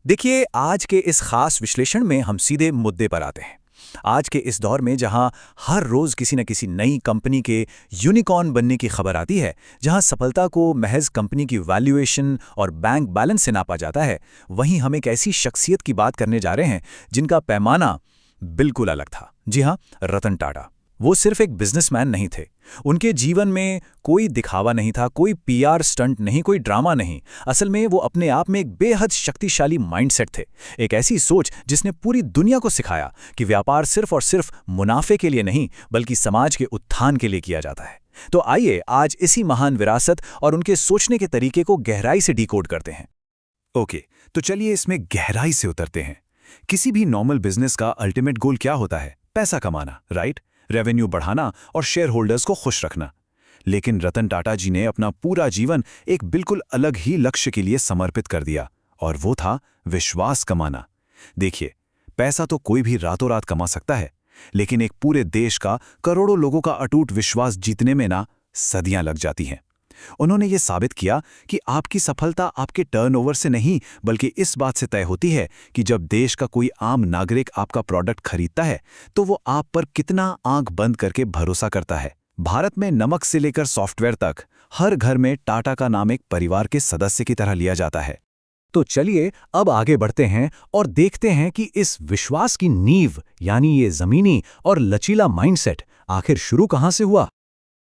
देखिए, आज के इस खास विश्लेषण में हम सीधे मुद्दे पर आते हैं। आज के इस दौर में जहां हर रोज किसी न किसी नई कंपनी के यूनिकॉर्न बनने की खबर आती है, जहां सफलता को महज कंपनी की वैल्यूएशन और बैंक बैलेंस से नापा जाता है, वहीं हम एक ऐसी शख्सियत की बात करने जा रहे हैं जिनका पैमाना बिल्कुल अलग था। जी हां, रतन टाटा। वो सिर्फ एक बिजनेसमैन नहीं थे। उनके जीवन में कोई दिखावा नहीं था, कोई पीआर स्टंट नहीं, कोई ड्रामा नहीं। असल में वो अपने आप में एक बेहद शक्तिशाली माइंडसेट थे। एक ऐसी सोच जिसने पूरी दुनिया को सिखाया कि व्यापार सिर्फ और सिर्फ मुनाफे के लिए नहीं, बल्कि समाज के उत्थान के लिए किया जाता है। तो आइए आज इसी महान विरासत और उनके सोचने के तरीके को गहराई से डिकोड करते हैं। ओके, तो चलिए इसमें गहराई से उतरते हैं। किसी भी नॉर्मल बिजनेस का अल्टीमेट गोल क्या होता है? पैसा कमाना, राइट? रेवेन्यू बढ़ाना और शेयर होल्डर्स को खुश रखना। लेकिन रतन टाटा जी ने अपना पूरा जीवन एक बिल्कुल अलग ही लक्ष्य के लिए समर्पित कर दिया, और वो था विश्वास कमाना। देखिए, पैसा तो कोई भी रातों रात कमा सकता है, लेकिन एक पूरे देश का करोड़ों लोगों का अटूट विश्वास जीतने में ना सदियां लग जाती हैं। उन्होंने ये साबित किया कि आपकी सफलता आपके टर्नओवर से नहीं, बल्कि इस बात से तय होती है कि जब देश का कोई आम नागरिक आपका प्रोडक्ट खरीदता है तो वो आप पर कितना आंख बंद करके भरोसा करता है। भारत में नमक से लेकर सॉफ्टवेयर तक हर घर में टाटा का नाम एक परिवार के सदस्य की तरह लिया जाता है। तो चलिए अब आगे बढ़ते हैं और देखते हैं कि इस विश्वास की नींव, यानी ये जमीनी और लचीला माइंडसेट, आखिर शुरू कहां से हुआ।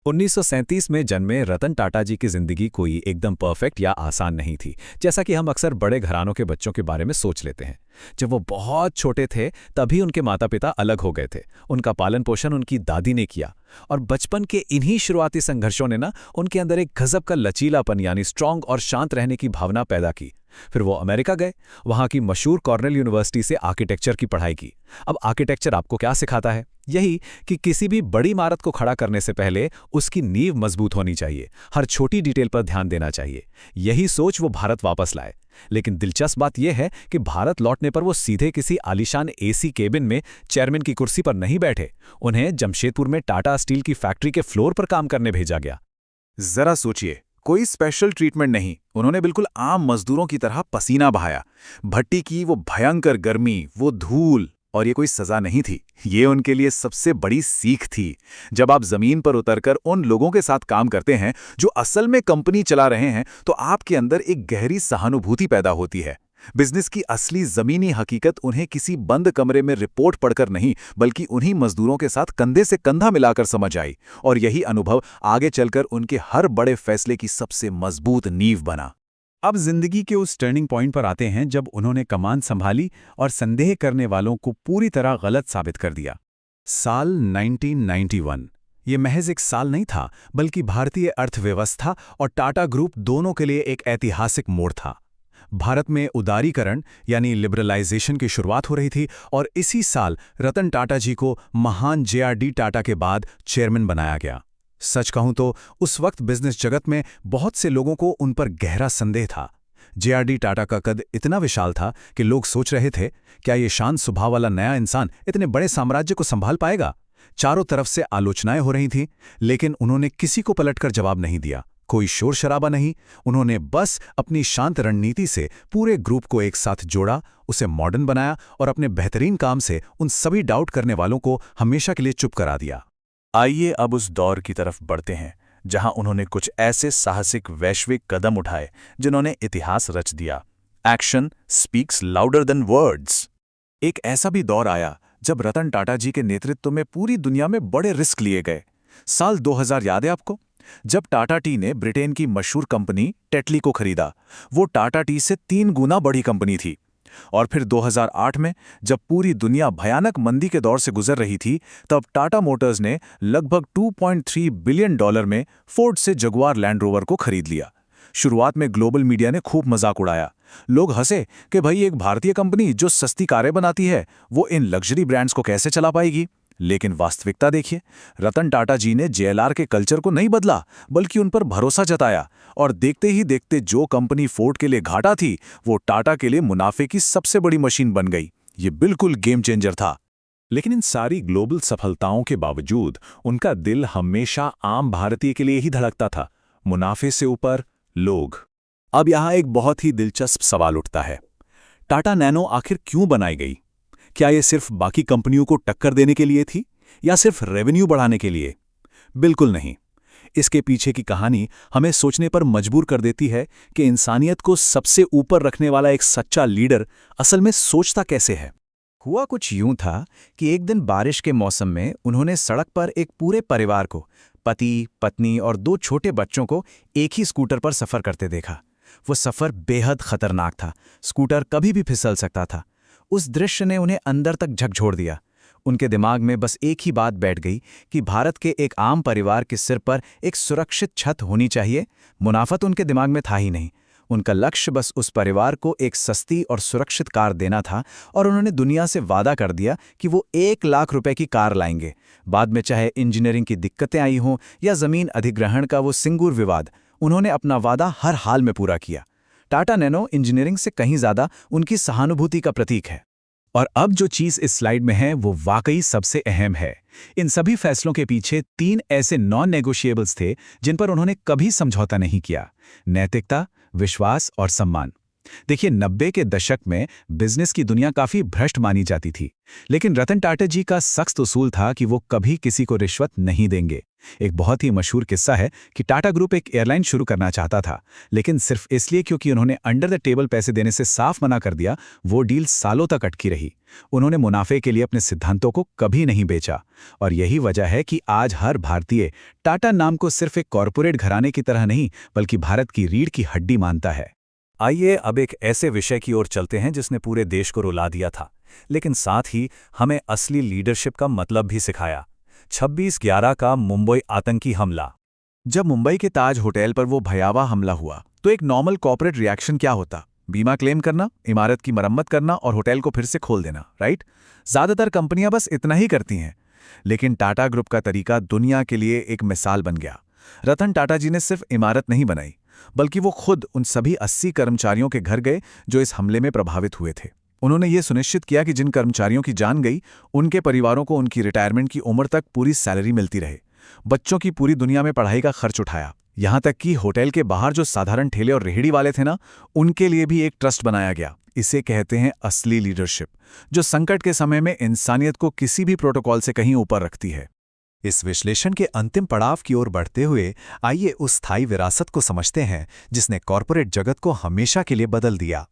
1937 में जन्मे रतन टाटा जी की जिंदगी कोई एकदम परफेक्ट या आसान नहीं थी, जैसा कि हम अक्सर बड़े घरानों के बच्चों के बारे में सोच लेते हैं। जब वो बहुत छोटे थे तभी उनके माता पिता अलग हो गए थे। उनका पालन पोषण उनकी दादी ने किया, और बचपन के इन्हीं शुरुआती संघर्षों ने उनके अंदर एक गजब का लचीलापन, यानी स्ट्रांग और शांत रहने की भावना पैदा की। फिर वो अमेरिका गए, वहां की मशहूर कॉर्नेल यूनिवर्सिटी से आर्किटेक्चर की पढ़ाई की। अब आर्किटेक्चर आपको क्या सिखाता है? यही कि किसी भी बड़ी इमारत को खड़ा करने से पहले उसकी नींव मजबूत होनी चाहिए, हर छोटी डिटेल पर ध्यान देना चाहिए। यही सोच वो भारत वापस लाए। लेकिन दिलचस्प बात यह है कि भारत लौटने पर वो सीधे किसी आलीशान एसी केबिन में चेयरमैन की कुर्सी पर नहीं बैठे। उन्हें जमशेदपुर में टाटा स्टील की फैक्ट्री के फ्लोर पर काम करने भेजा गया। जरा सोचिए, कोई स्पेशल ट्रीटमेंट नहीं, उन्होंने बिल्कुल आम मजदूरों की तरह पसीना बहाया। भट्टी की वो भयंकर गर्मी, वो धूल, और ये कोई सजा नहीं थी, ये उनके लिए सबसे बड़ी सीख थी। जब आप जमीन पर उतरकर उन लोगों के साथ काम करते हैं जो असल में कंपनी चला रहे हैं, तो आपके अंदर एक गहरी सहानुभूति पैदा होती है। बिजनेस की असली जमीनी हकीकत उन्हें किसी बंद कमरे में रिपोर्ट पढ़कर नहीं, बल्कि उन्हीं मजदूरों के साथ कंधे से कंधा मिलाकर समझ आई, और यही अनुभव आगे चलकर उनके हर बड़े फैसले की सबसे मजबूत नींव बना। अब जिंदगी के उस टर्निंग पॉइंट पर आते हैं जब उन्होंने कमान संभाली और संदेह करने वालों को पूरी तरह गलत साबित कर दिया। साल 1991। ये महज एक साल नहीं था, बल्कि भारतीय अर्थव्यवस्था और टाटा ग्रुप दोनों के लिए एक ऐतिहासिक मोड़ था। भारत में उदारीकरण यानी लिबरलाइजेशन की शुरुआत हो रही थी, और इसी साल रतन टाटा जी को महान जेआरडी टाटा के बाद चेयरमैन बनाया गया। सच कहूं तो उस वक्त बिजनेस जगत में बहुत से लोगों को उन पर गहरा संदेह था। जेआरडी टाटा का कद इतना विशाल था कि लोग सोच रहे थे, क्या ये शांत स्वभाव वाला नया इंसान इतने बड़े साम्राज्य को संभाल पाएगा। चारों तरफ से आलोचनाएं हो रही थीं, लेकिन उन्होंने किसी को पलटकर जवाब नहीं दिया। कोई शोर शराबा नहीं, उन्होंने बस अपनी शांत रणनीति से पूरे ग्रुप को एक साथ जोड़ा, उसे मॉडर्न बनाया और अपने बेहतरीन काम से उन सभी डाउट करने वालों को हमेशा के लिए चुप करा दिया। आइए अब उस दौर की तरफ बढ़ते हैं जहां उन्होंने कुछ ऐसे साहसिक वैश्विक कदम उठाए जिन्होंने इतिहास रच दिया। Action speaks louder than words. एक ऐसा भी दौर आया जब रतन टाटा जी के नेतृत्व में पूरी दुनिया में बड़े रिस्क लिए गए। साल 2000 याद है आपको, जब टाटा टी ने ब्रिटेन की मशहूर कंपनी टेटली को खरीदा। वो टाटा टी से 3 गुना बड़ी कंपनी थी। और फिर 2008 में जब पूरी दुनिया भयानक मंदी के दौर से गुजर रही थी, तब टाटा मोटर्स ने लगभग $2.3 बिलियन में फोर्ड से जगुआर लैंड रोवर को खरीद लिया। शुरुआत में ग्लोबल मीडिया ने खूब मजाक उड़ाया। लोग हंसे कि भाई, एक भारतीय कंपनी जो सस्ती कारें बनाती है, वो इन लग्जरी ब्रांड्स को कैसे चला पाएगी। लेकिन वास्तविकता देखिए, रतन टाटा जी ने जेएलआर के कल्चर को नहीं बदला, बल्कि उन पर भरोसा जताया, और देखते ही देखते जो कंपनी फोर्ड के लिए घाटा थी, वो टाटा के लिए मुनाफे की सबसे बड़ी मशीन बन गई। ये बिल्कुल गेम चेंजर था। लेकिन इन सारी ग्लोबल सफलताओं के बावजूद उनका दिल हमेशा आम भारतीय के लिए ही धड़कता था। मुनाफे से ऊपर लोग। अब यहां एक बहुत ही दिलचस्प सवाल उठता है, टाटा नैनो आखिर क्यों बनाई गई? क्या ये सिर्फ बाकी कंपनियों को टक्कर देने के लिए थी या सिर्फ रेवेन्यू बढ़ाने के लिए? बिल्कुल नहीं। इसके पीछे की कहानी हमें सोचने पर मजबूर कर देती है कि इंसानियत को सबसे ऊपर रखने वाला एक सच्चा लीडर असल में सोचता कैसे है। हुआ कुछ यूं था कि एक दिन बारिश के मौसम में उन्होंने सड़क पर एक पूरे परिवार को, पति, पत्नी और 2 छोटे बच्चों को एक ही स्कूटर पर सफर करते देखा। वो सफर बेहद खतरनाक था, स्कूटर कभी भी फिसल सकता था। उस दृश्य ने उन्हें अंदर तक झकझोर दिया। उनके दिमाग में बस एक ही बात बैठ गई कि भारत के एक आम परिवार के सिर पर एक सुरक्षित छत होनी चाहिए। मुनाफा तो उनके दिमाग में था ही नहीं। उनका लक्ष्य बस उस परिवार को एक सस्ती और सुरक्षित कार देना था, और उन्होंने दुनिया से वादा कर दिया कि वो 1 लाख रुपए की कार लाएंगे। बाद में चाहे इंजीनियरिंग की दिक्कतें आई हों या जमीन अधिग्रहण का वो सिंगूर विवाद, उन्होंने अपना वादा हर हाल में पूरा किया। टाटा नैनो इंजीनियरिंग से कहीं ज्यादा उनकी सहानुभूति का प्रतीक है। और अब जो चीज इस स्लाइड में है वो वाकई सबसे अहम है। इन सभी फैसलों के पीछे 3 ऐसे नॉन नेगोशिएबल्स थे जिन पर उन्होंने कभी समझौता नहीं किया: नैतिकता, विश्वास और सम्मान। देखिए, 90 के दशक में बिजनेस की दुनिया काफी भ्रष्ट मानी जाती थी, लेकिन रतन टाटा जी का सख्त उसूल था कि वो कभी किसी को रिश्वत नहीं देंगे। एक बहुत ही मशहूर किस्सा है कि टाटा ग्रुप एक एयरलाइन शुरू करना चाहता था, लेकिन सिर्फ इसलिए क्योंकि उन्होंने अंडर द टेबल पैसे देने से साफ मना कर दिया, वो डील सालों तक अटकी रही। उन्होंने मुनाफे के लिए अपने सिद्धांतों को कभी नहीं बेचा, और यही वजह है कि आज हर भारतीय टाटा नाम को सिर्फ एक कॉरपोरेट घराने की तरह नहीं, बल्कि भारत की रीढ़ की हड्डी मानता है। आइए अब एक ऐसे विषय की ओर चलते हैं जिसने पूरे देश को रुला दिया था, लेकिन साथ ही हमें असली लीडरशिप का मतलब भी सिखाया। 26/11 का मुंबई आतंकी हमला। जब मुंबई के ताज होटल पर वो भयावह हमला हुआ तो एक नॉर्मल कॉर्पोरेट रिएक्शन क्या होता? बीमा क्लेम करना, इमारत की मरम्मत करना और होटल को फिर से खोल देना, राइट? ज्यादातर कंपनियां बस इतना ही करती हैं। लेकिन टाटा ग्रुप का तरीका दुनिया के लिए एक मिसाल बन गया। रतन टाटा जी ने सिर्फ इमारत नहीं बनाई, बल्कि वो खुद उन सभी 80 कर्मचारियों के घर गए जो इस हमले में प्रभावित हुए थे। उन्होंने ये सुनिश्चित किया कि जिन कर्मचारियों की जान गई, उनके परिवारों को उनकी रिटायरमेंट की उम्र तक पूरी सैलरी मिलती रहे। बच्चों की पूरी दुनिया में पढ़ाई का खर्च उठाया। यहां तक कि होटल के बाहर जो साधारण ठेले और रेहड़ी वाले थे ना, उनके लिए भी एक ट्रस्ट बनाया गया। इसे कहते हैं असली लीडरशिप, जो संकट के समय में इंसानियत को किसी भी प्रोटोकॉल से कहीं ऊपर रखती है। इस विश्लेषण के अंतिम पड़ाव की ओर बढ़ते हुए आइए उस स्थायी विरासत को समझते हैं जिसने कॉर्पोरेट जगत को हमेशा के लिए बदल दिया।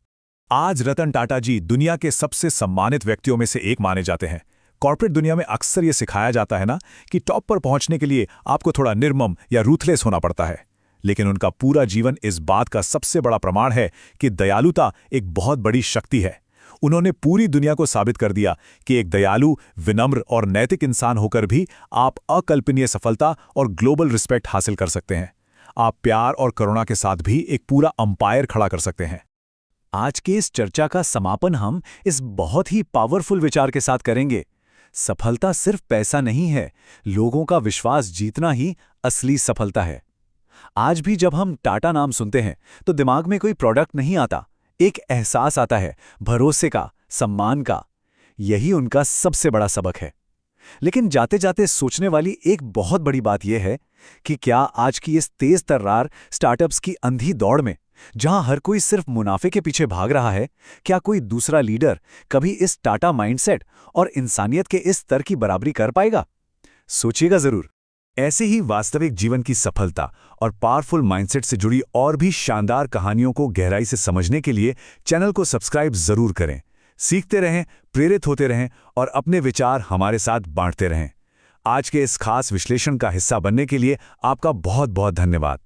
आज रतन टाटा जी दुनिया के सबसे सम्मानित व्यक्तियों में से एक माने जाते हैं। कॉर्पोरेट दुनिया में अक्सर ये सिखाया जाता है ना कि टॉप पर पहुंचने के लिए आपको थोड़ा निर्मम या रूथलेस होना पड़ता है, लेकिन उनका पूरा जीवन इस बात का सबसे बड़ा प्रमाण है कि दयालुता एक बहुत बड़ी शक्ति है। उन्होंने पूरी दुनिया को साबित कर दिया कि एक दयालु, विनम्र और नैतिक इंसान होकर भी आप अकल्पनीय सफलता और ग्लोबल रिस्पेक्ट हासिल कर सकते हैं। आप प्यार और करुणा के साथ भी एक पूरा अंपायर खड़ा कर सकते हैं। आज की इस चर्चा का समापन हम इस बहुत ही पावरफुल विचार के साथ करेंगे। सफलता सिर्फ पैसा नहीं है, लोगों का विश्वास जीतना ही असली सफलता है। आज भी जब हम टाटा नाम सुनते हैं तो दिमाग में कोई प्रोडक्ट नहीं आता, एक एहसास आता है, भरोसे का, सम्मान का। यही उनका सबसे बड़ा सबक है। लेकिन जाते जाते सोचने वाली एक बहुत बड़ी बात यह है कि क्या आज की इस तेज तर्रार स्टार्टअप्स की अंधी दौड़ में, जहां हर कोई सिर्फ मुनाफे के पीछे भाग रहा है, क्या कोई दूसरा लीडर कभी इस टाटा माइंडसेट और इंसानियत के इस स्तर की बराबरी कर पाएगा? सोचिएगा जरूर। ऐसे ही वास्तविक जीवन की सफलता और पावरफुल माइंडसेट से जुड़ी और भी शानदार कहानियों को गहराई से समझने के लिए चैनल को सब्सक्राइब जरूर करें। सीखते रहें, प्रेरित होते रहें और अपने विचार हमारे साथ बांटते रहें। आज के इस खास विश्लेषण का हिस्सा बनने के लिए आपका बहुत बहुत धन्यवाद।